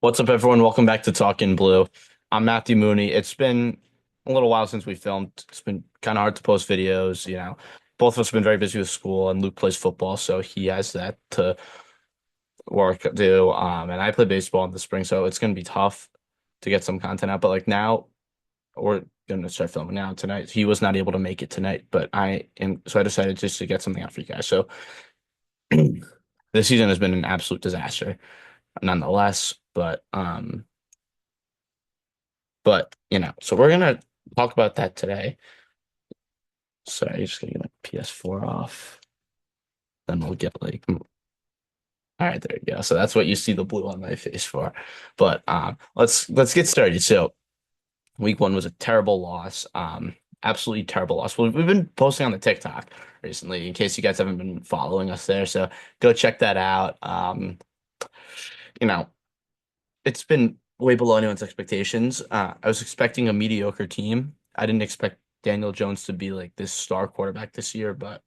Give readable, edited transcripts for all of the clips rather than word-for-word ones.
What's up, everyone? Welcome back to Talking Blue. I'm Matthew Mooney. It's been a little while since we filmed. It's been kind of hard to post videos. Both of us have been very busy with school, and Luke plays football, so he has that to do. And I play baseball in the spring, so it's going to be tough to get some content out. But like now, we're going to start filming now tonight. He was not able to make it tonight, but I am, so I decided just to get something out for you guys. So this season has been an absolute disaster, nonetheless. So we're gonna talk about that today. Sorry, just getting my PS4 off. Then we'll get all right, there you go. So that's what you see the blue on my face for. But let's get started. So week one was a terrible loss. Absolutely terrible loss. We've been posting on the TikTok recently, in case you guys haven't been following us there. So go check that out. You know, it's been way below anyone's expectations. I was expecting a mediocre team. I didn't expect Daniel Jones to be like this star quarterback this year, but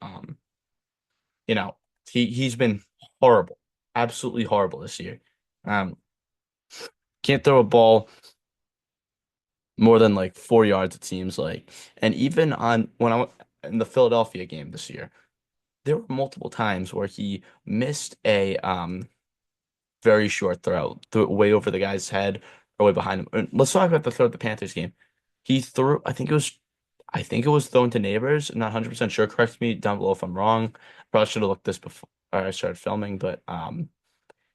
you know, he's been horrible, absolutely horrible this year. Um, can't throw a ball more than like 4 yards, it seems like. And even on when in the Philadelphia game this year, there were multiple times where he missed a very short throw, threw it way over the guy's head or way behind him. And let's talk about the throw at the Panthers game. He threw, I think it was thrown to Neighbors. I'm not 100% sure. Correct me down below if I'm wrong. Probably should have looked this before I started filming, but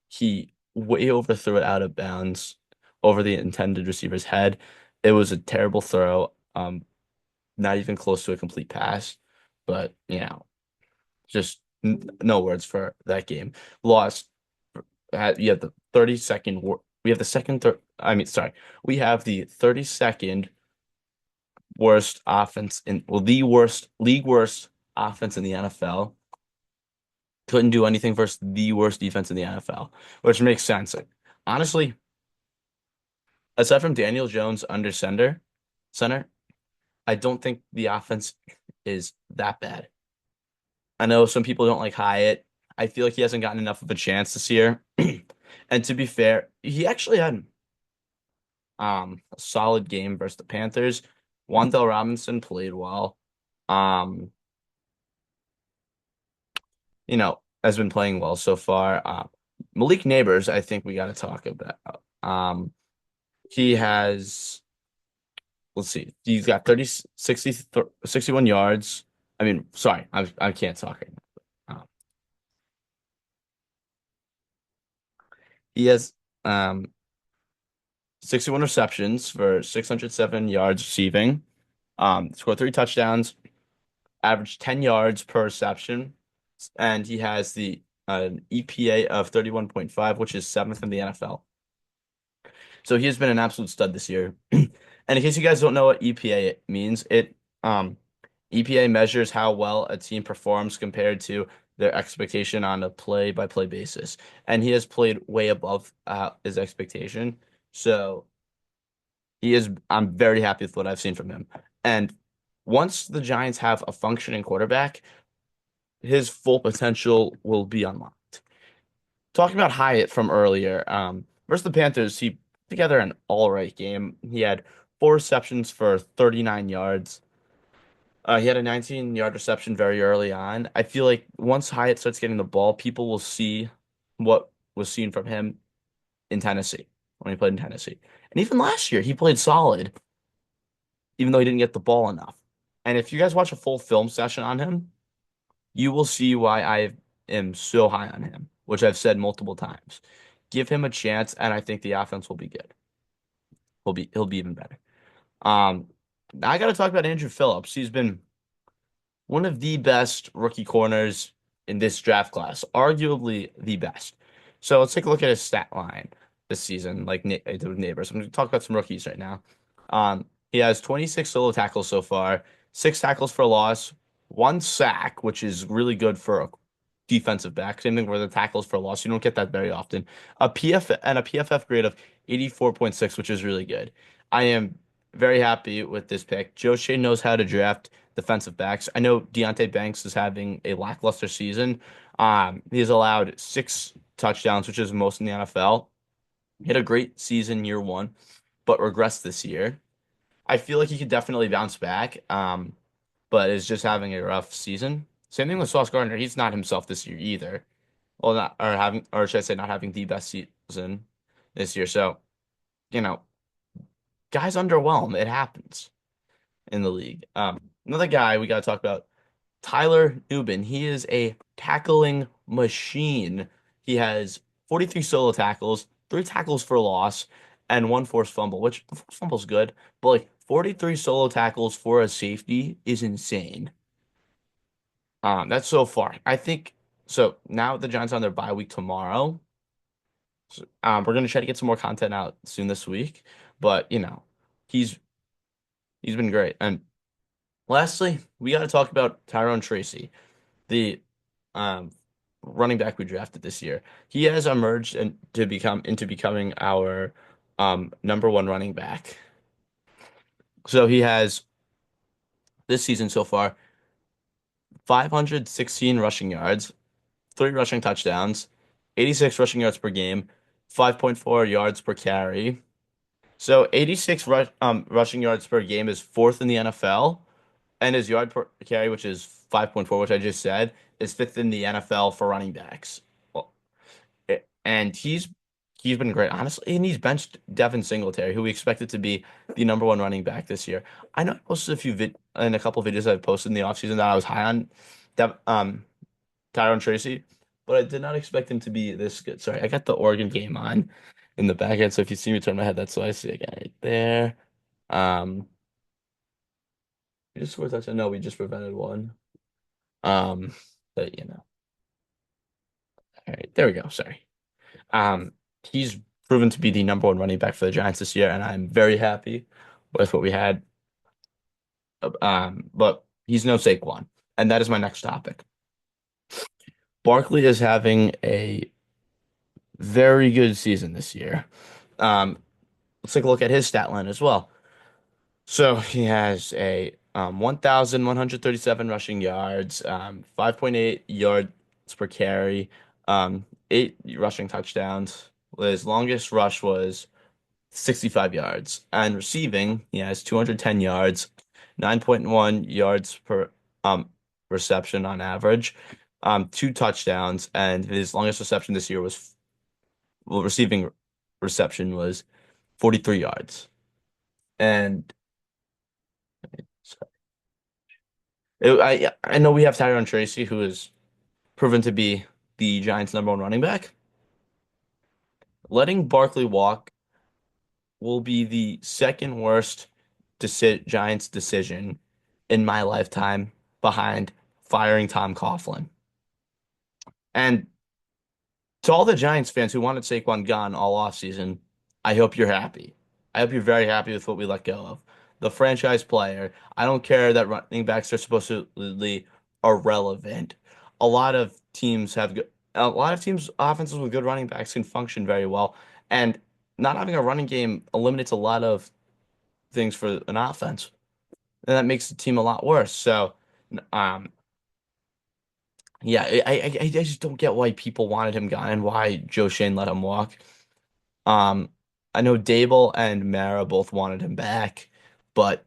he way overthrew it out of bounds over the intended receiver's head. It was a terrible throw. Not even close to a complete pass, but just n no words for that game. Lost. You have the 32nd. We have the second. I mean, sorry. We have the 32nd worst offense the worst league worst offense in the NFL. Couldn't do anything versus the worst defense in the NFL, which makes sense. Honestly, aside from Daniel Jones under center, I don't think the offense is that bad. I know some people don't like Hyatt. I feel like he hasn't gotten enough of a chance this year. And to be fair, he actually had a solid game versus the Panthers. Wan'Dale Robinson played well. Um, has been playing well so far. Malik Neighbors, I think we got to talk about. He has, let's see, he's got 30, 60, 61 yards. I mean, sorry, I can't talk right now. He has um 61 receptions for 607 yards receiving. Scored three touchdowns, averaged 10 yards per reception, and he has the an EPA of 31.5, which is seventh in the NFL. So he has been an absolute stud this year. And in case you guys don't know what EPA means, EPA measures how well a team performs compared to their expectation on a play-by-play basis. And he has played way above his expectation. So I'm very happy with what I've seen from him. And once the Giants have a functioning quarterback, his full potential will be unlocked. Talking about Hyatt from earlier, versus the Panthers, he put together an all right game. He had four receptions for 39 yards. He had a 19-yard reception very early on. I feel like once Hyatt starts getting the ball, people will see what was seen from him in Tennessee when he played in Tennessee. And even last year, he played solid, even though he didn't get the ball enough. And if you guys watch a full film session on him, you will see why I am so high on him, which I've said multiple times. Give him a chance, and I think the offense will be good. He'll be even better. Um, I got to talk about Andrew Phillips. He's been one of the best rookie corners in this draft class, arguably the best. So let's take a look at his stat line this season, like with Neighbors. I'm going to talk about some rookies right now. He has 26 solo tackles so far, six tackles for a loss, one sack, which is really good for a defensive back. Same thing with the tackles for a loss. You don't get that very often. A PFF grade of 84.6, which is really good. I am very happy with this pick. Joe Shea knows how to draft defensive backs. I know Deontay Banks is having a lackluster season. He's allowed six touchdowns, which is most in the NFL. He had a great season year one, but regressed this year. I feel like he could definitely bounce back, but is just having a rough season. Same thing with Sauce Gardner. He's not himself this year either. Well, not or having, or should I say, not having the best season this year. So, you know, guys underwhelm. It happens in the league. Another guy we got to talk about, Tyler Nubin. He is a tackling machine. He has 43 solo tackles, three tackles for loss, and one forced fumble, which the forced fumble's good, but like 43 solo tackles for a safety is insane. That's so far. I think so. Now the Giants are on their bye week tomorrow. We're gonna try to get some more content out soon this week, but he's he's been great. And lastly, we got to talk about Tyrone Tracy, the um, running back we drafted this year. He has emerged and to become into becoming our number one running back. So he has this season so far 516 rushing yards, three rushing touchdowns, 86 rushing yards per game, 5.4 yards per carry. So 86 rushing yards per game is fourth in the NFL, and his yard per carry, which is 5.4, which I just said, is fifth in the NFL for running backs. Well, and he's been great, honestly. And he's benched Devin Singletary, who we expected to be the number one running back this year. I know I posted a few vid in a couple of videos I've posted in the offseason that I was high on Tyrone Tracy, but I did not expect him to be this good. Sorry, I got the Oregon game on in the back end, so if you see me turn my head, that's what I see again right there. Um, we just scored a touchdown. No, we just prevented one. Um, but. All right, there we go. Sorry. Um, he's proven to be the number one running back for the Giants this year, and I'm very happy with what we had. But he's no Saquon, and that is my next topic. Barkley is having a very good season this year. Um, let's take a look at his stat line as well. So he has a 1,137 rushing yards, 5.8 yards per carry, eight rushing touchdowns. His longest rush was 65 yards. And receiving, he has 210 yards, 9.1 yards per reception on average, two touchdowns, and his longest reception this year was, well, receiving reception was 43 yards. And I know we have Tyrone Tracy, who is proven to be the Giants' number one running back. Letting Barkley walk will be the second worst Giants decision in my lifetime behind firing Tom Coughlin. And to all the Giants fans who wanted Saquon gone all offseason, I hope you're happy. I hope you're very happy with what we let go of. The franchise player. I don't care that running backs are supposedly irrelevant. A lot of teams offenses with good running backs can function very well. And not having a running game eliminates a lot of things for an offense. And that makes the team a lot worse. So, um, yeah, I just don't get why people wanted him gone and why Joe Shane let him walk. Um, I know Dable and Mara both wanted him back, but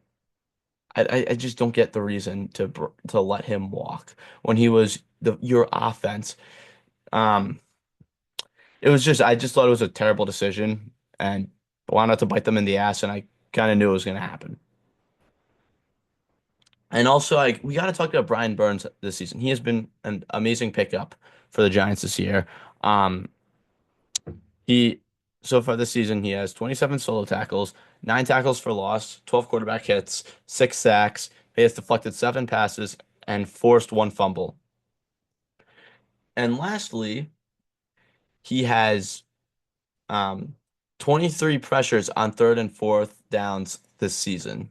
I just don't get the reason to let him walk when he was your offense. Um, it was just I just thought it was a terrible decision and wanted to bite them in the ass, and I kind of knew it was going to happen. And also, we got to talk about Brian Burns this season. He has been an amazing pickup for the Giants this year. Um, he so far this season he has 27 solo tackles, nine tackles for loss, 12 quarterback hits, six sacks. He has deflected seven passes and forced one fumble. And lastly, he has um, 23 pressures on third and fourth downs this season,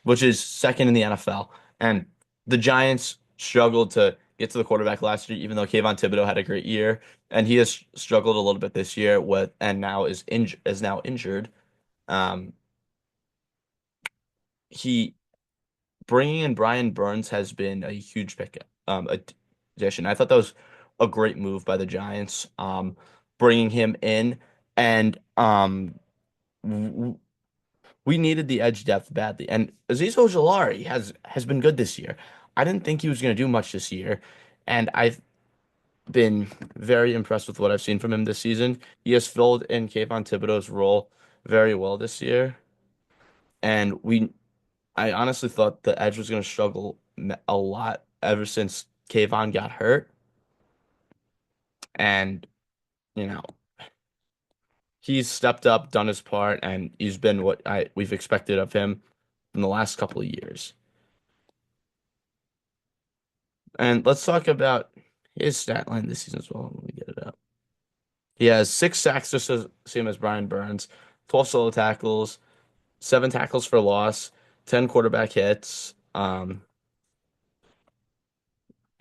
which is second in the NFL. And the Giants struggled to get to the quarterback last year, even though Kayvon Thibodeau had a great year, and he has struggled a little bit this year with, and now is now injured. Um, he bringing in Brian Burns has been a huge addition. I thought that was a great move by the Giants. Bringing him in And w- we needed the edge depth badly. And Azeez Ojulari has been good this year. I didn't think he was going to do much this year, and I've been very impressed with what I've seen from him this season. He has filled in Kayvon Thibodeau's role very well this year, and I honestly thought the edge was going to struggle a lot ever since Kayvon got hurt, and you know he's stepped up, done his part, and he's been what I we've expected of him in the last couple of years. And let's talk about his stat line this season as well. Let me get it up. He has 6 sacks, just as same as Brian Burns, 12 solo tackles, 7 tackles for loss, 10 quarterback hits.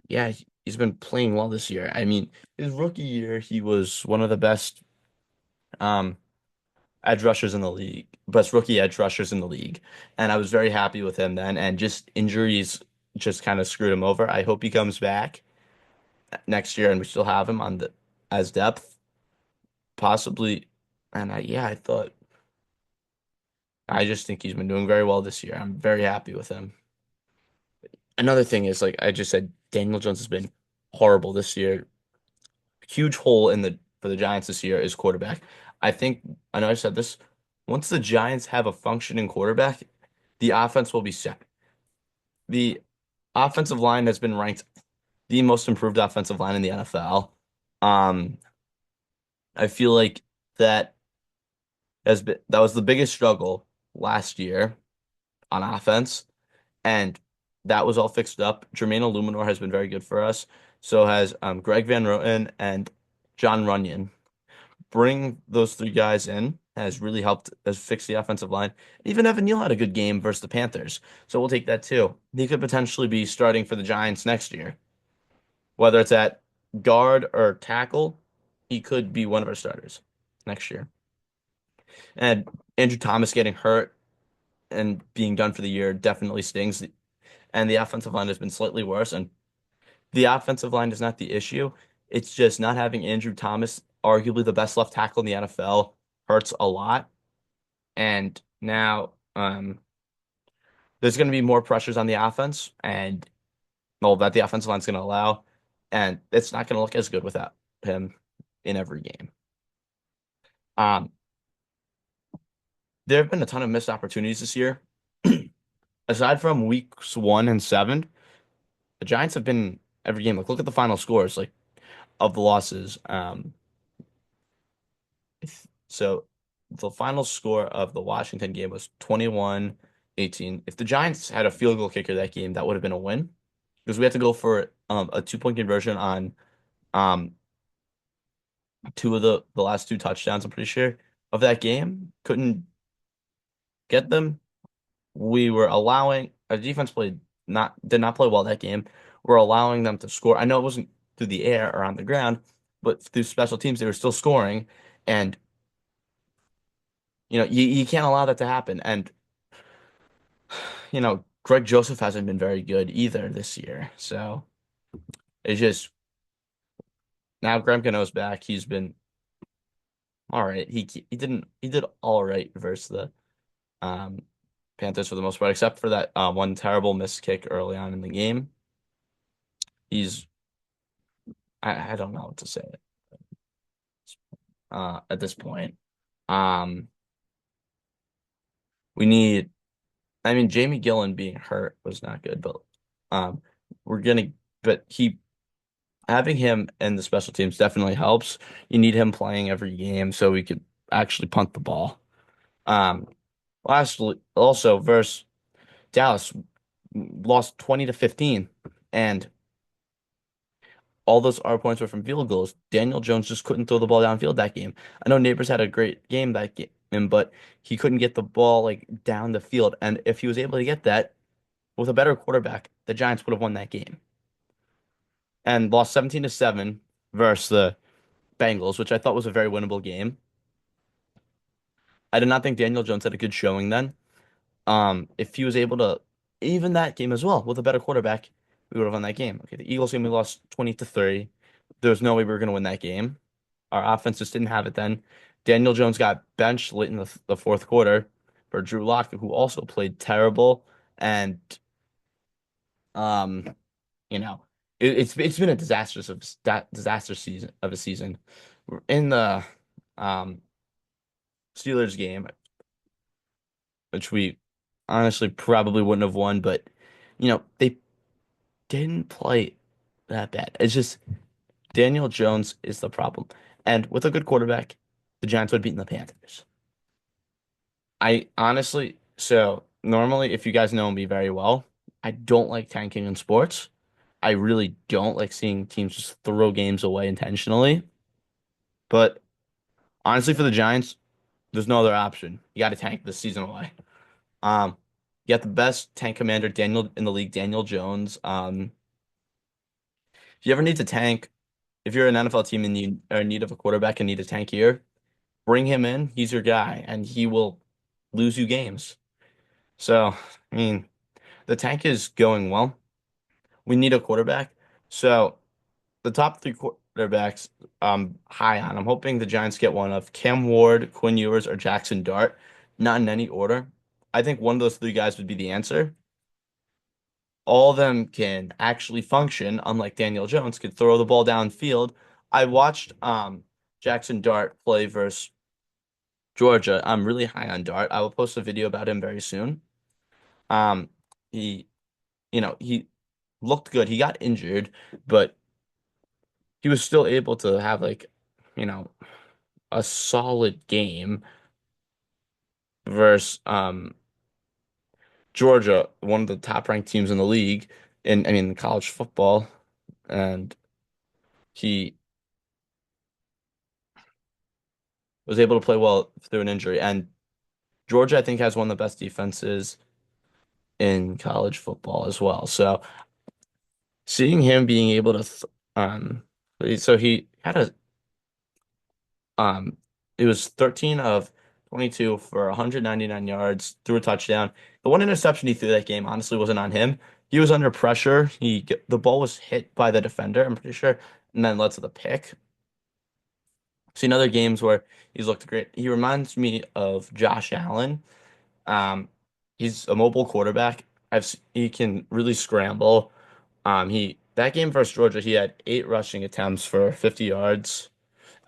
Yeah, he's been playing well this year. I mean, his rookie year, he was one of the best um edge rushers in the league, best rookie edge rushers in the league. And I was very happy with him then. And just injuries just kind of screwed him over. I hope he comes back next year and we still have him on the as depth, possibly. And yeah, I just think he's been doing very well this year. I'm very happy with him. Another thing is, like I just said, Daniel Jones has been horrible this year. Huge hole in the for the Giants this year is quarterback. I know I said this. Once the Giants have a functioning quarterback, the offense will be set. The offensive line has been ranked the most improved offensive line in the NFL. Um, I feel like that that was the biggest struggle last year on offense, and that was all fixed up. Jermaine Illuminor has been very good for us. So has Greg Van Roten and John Runyon. Bring those 3 guys in has really helped us fix the offensive line. Even Evan Neal had a good game versus the Panthers, so we'll take that too. He could potentially be starting for the Giants next year, whether it's at guard or tackle. He could be one of our starters next year. And Andrew Thomas getting hurt and being done for the year definitely stings. And the offensive line has been slightly worse. And the offensive line is not the issue. It's just not having Andrew Thomas, arguably the best left tackle in the NFL, hurts a lot. And now there's going to be more pressures on the offense and all that the offensive line's going to allow. And it's not going to look as good without him in every game. Um, there have been a ton of missed opportunities this year. Aside from weeks 1 and 7, the Giants have been every game. Like, look at the final scores, like of the losses. So the final score of the Washington game was 21-18. If the Giants had a field goal kicker that game, that would have been a win because we had to go for a 2-point conversion on um, two of the last 2 touchdowns, I'm pretty sure, of that game. Couldn't get them. We were allowing our defense played not did not play well that game. We're allowing them to score. I know it wasn't through the air or on the ground, but through special teams, they were still scoring. And you can't allow that to happen. And Greg Joseph hasn't been very good either this year. So it's just now Graham Gano's back. He's been all right. He did all right versus the um Panthers for the most part, except for that one terrible missed kick early on in the game. He's I don't know what to say at this point. Um we need I mean Jamie Gillen being hurt was not good, but um we're gonna but he having him in the special teams definitely helps. You need him playing every game so we could actually punt the ball. Um, lastly, also versus Dallas lost 20-15, and all those R points were from field goals. Daniel Jones just couldn't throw the ball downfield that game. I know Neighbors had a great game that game, but he couldn't get the ball like down the field. And if he was able to get that with a better quarterback, the Giants would have won that game and lost 17-7 versus the Bengals, which I thought was a very winnable game. I did not think Daniel Jones had a good showing then. If he was able to even that game as well with a better quarterback, we would have won that game. Okay, the Eagles game we lost 20-3. There was no way we were going to win that game. Our offense just didn't have it then. Daniel Jones got benched late in the fourth quarter for Drew Lock, who also played terrible. And um, you know, it's been a disaster season of a season. In the um Steelers game, which we honestly probably wouldn't have won, but they didn't play that bad. It's just Daniel Jones is the problem. And with a good quarterback, the Giants would have beaten the Panthers. I honestly, so normally, if you guys know me very well, I don't like tanking in sports. I really don't like seeing teams just throw games away intentionally. But honestly, for the Giants, there's no other option. You got to tank this season away. Um, you got the best tank commander Daniel in the league, Daniel Jones. If you ever need to tank, if you're an NFL team and you are in need of a quarterback and need a tank here, bring him in. He's your guy, and he will lose you games. So, I mean, the tank is going well. We need a quarterback. So, the top three quarterbacks high on. I'm hoping the Giants get one of Cam Ward, Quinn Ewers, or Jackson Dart. Not in any order. I think one of those three guys would be the answer. All of them can actually function, unlike Daniel Jones, could throw the ball downfield. I watched Jackson Dart play versus Georgia. I'm really high on Dart. I will post a video about him very soon. Um, he, he looked good. He got injured, but he was still able to have you know, a solid game versus Georgia, one of the top ranked teams in the league in college football, and he was able to play well through an injury. And Georgia, I think, has one of the best defenses in college football as well. So seeing him being able to, so he had um, it was 13 of 22 for 199 yards, threw a touchdown. The one interception he threw that game honestly wasn't on him. He was under pressure. The ball was hit by the defender, I'm pretty sure, and then led to the pick. Seen other games where he's looked great. He reminds me of Josh Allen. Um, he's a mobile quarterback. He can really scramble. He that game versus Georgia, he had 8 rushing attempts for 50 yards,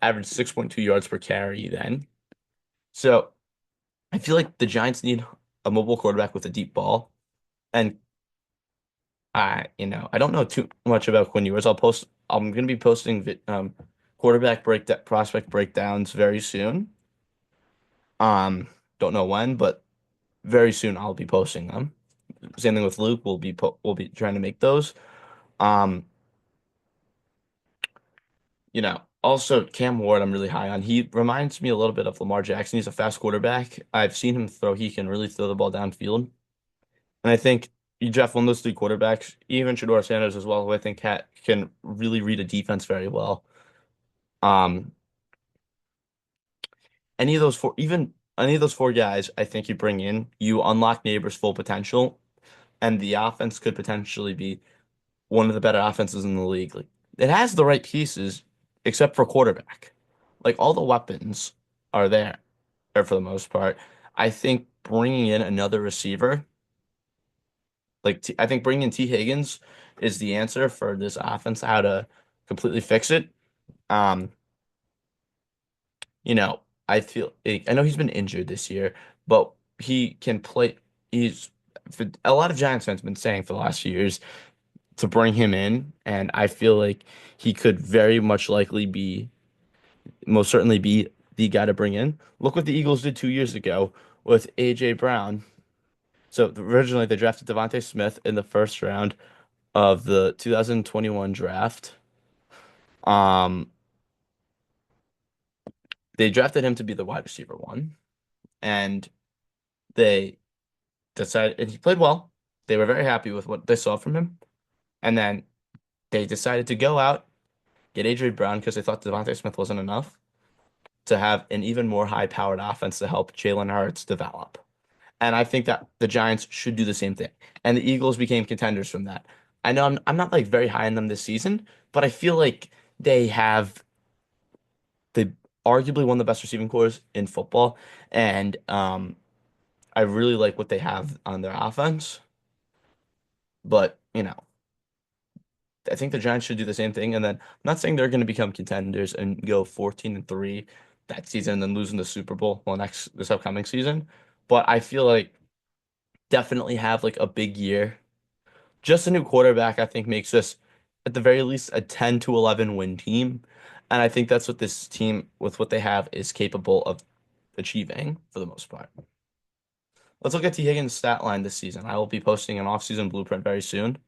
averaged 6.2 yards per carry then. So I feel like the Giants need a mobile quarterback with a deep ball. And I don't know too much about Quinn Ewers. I'm gonna be posting quarterback prospect breakdowns very soon. Um, don't know when, but very soon I'll be posting them. Same thing with Luke. We'll be trying to make those. Um, also Cam Ward, I'm really high on. He reminds me a little bit of Lamar Jackson. He's a fast quarterback. I've seen him throw. He can really throw the ball downfield. And I think you draft one of those three quarterbacks, even Shador Sanders as well, who I think can really read a defense very well. Um, any of those four guys, I think you bring in, you unlock Neighbors' full potential, and the offense could potentially be one of the better offenses in the league. Like it has the right pieces, except for quarterback. Like all the weapons are there, or for the most part. I think bringing in another receiver, I think bringing in T. Higgins is the answer for this offense, how to completely fix it. Um, I feel I know he's been injured this year, but he can play. He's a lot of Giants fans have been saying for the last few years to bring him in, and I feel like he could very much likely most certainly be the guy to bring in. Look what the Eagles did 2 years ago with AJ Brown. So originally they drafted Devontae Smith in the first round of the 2021 draft. Um, they drafted him to be the wide receiver one, and they decided, and he played well. They were very happy with what they saw from him, and then they decided to go out get AJ Brown because they thought Devontae Smith wasn't enough to have an even more high-powered offense to help Jalen Hurts develop. And I think that the Giants should do the same thing. And the Eagles became contenders from that. I know I'm not like very high on them this season, but I feel like they have the arguably one of the best receiving cores in football, and I really like what they have on their offense. But I think the Giants should do the same thing. And then I'm not saying they're going to become contenders and go 14-3 that season and then losing the Super Bowl this upcoming season. But I feel like definitely have like a big year. Just a new quarterback, I think, makes this at the very least a 10 to 11 win team. And I think that's what this team, with what they have, is capable of achieving for the most part. Let's look at T. Higgins' stat line this season. I will be posting an offseason blueprint very soon.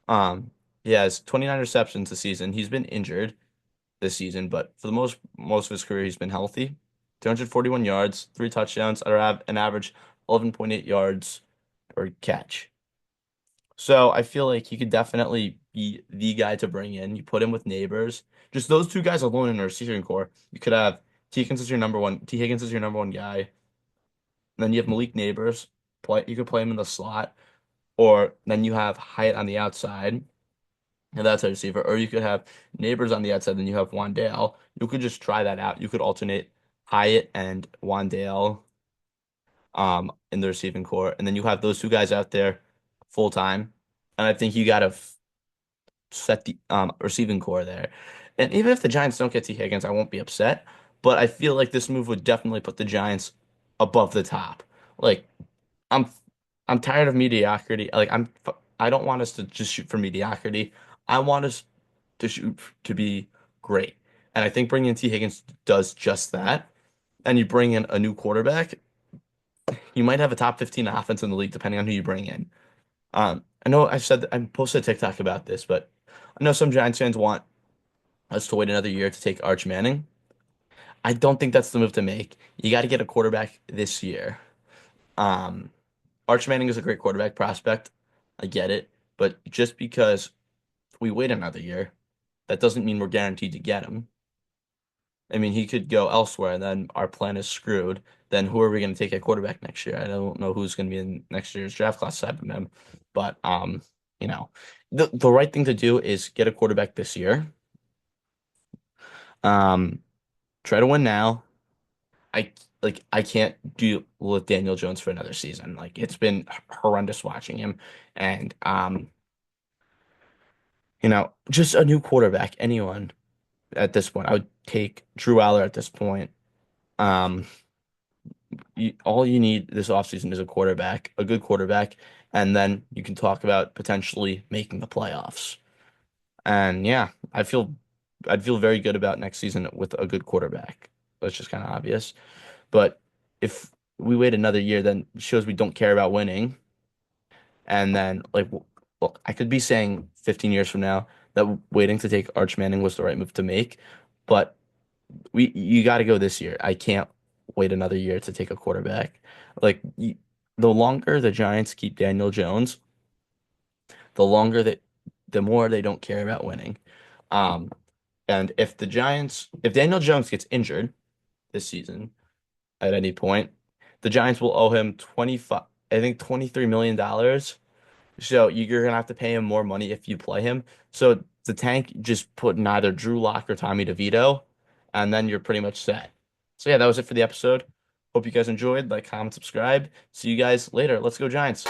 Um, he has 29 receptions this season. He's been injured this season, but for the most of his career, he's been healthy. 241 yards, 3 touchdowns, at an average 11.8 yards per catch. So I feel like he could definitely be the guy to bring in. You put him with Neighbors. Just those two guys alone in a receiving core. You could have T. Higgins as your number one. T. Higgins is your number one guy. And then you have Malik Neighbors. You could play him in the slot. Or then you have Hyatt on the outside. And that's a receiver. Or you could have Neighbors on the outside, then you have Wandale. You could just try that out. You could alternate Hyatt and Wandale in the receiving core. And then you have those two guys out there full time. And I think you gotta set the receiving core there. And even if the Giants don't get T. Higgins, I won't be upset. But I feel like this move would definitely put the Giants above the top. Like I'm I'm tired of mediocrity. I don't want us to just shoot for mediocrity. I want us to shoot to be great. And I think bringing in T. Higgins does just that. And you bring in a new quarterback, you might have a top 15 offense in the league depending on who you bring in. I know I posted a TikTok about this, but I know some Giants fans want us to wait another year to take Arch Manning. I don't think that's the move to make. You got to get a quarterback this year. Um, Arch Manning is a great quarterback prospect. I get it. But just because we wait another year, that doesn't mean we're guaranteed to get him. I mean, he could go elsewhere, and then our plan is screwed. Then who are we going to take at quarterback next year? I don't know who's going to be in next year's draft class aside from him. But you know, the right thing to do is get a quarterback this year. Um, Try to win now. I can't do with Daniel Jones for another season. Like it's been horrendous watching him, and just a new quarterback. Anyone at this point, I would take Drew Aller at this point. Um, all you need this offseason is a quarterback, a good quarterback, and then you can talk about potentially making the playoffs. And yeah, I'd feel very good about next season with a good quarterback. That's just kind of obvious. But if we wait another year, then it shows we don't care about winning. And then well, I could be saying 15 years from now that waiting to take Arch Manning was the right move to make, but you got to go this year. I can't wait another year to take a quarterback. Like the longer the Giants keep Daniel Jones, the more they don't care about winning. Um, and if Daniel Jones gets injured this season at any point, the Giants will owe him 25, I think $23 million. So you're gonna have to pay him more money if you play him. So the tank just put in either Drew Lock or Tommy DeVito, and then you're pretty much set. So yeah, that was it for the episode. Hope you guys enjoyed. Like, comment, subscribe. See you guys later. Let's go Giants.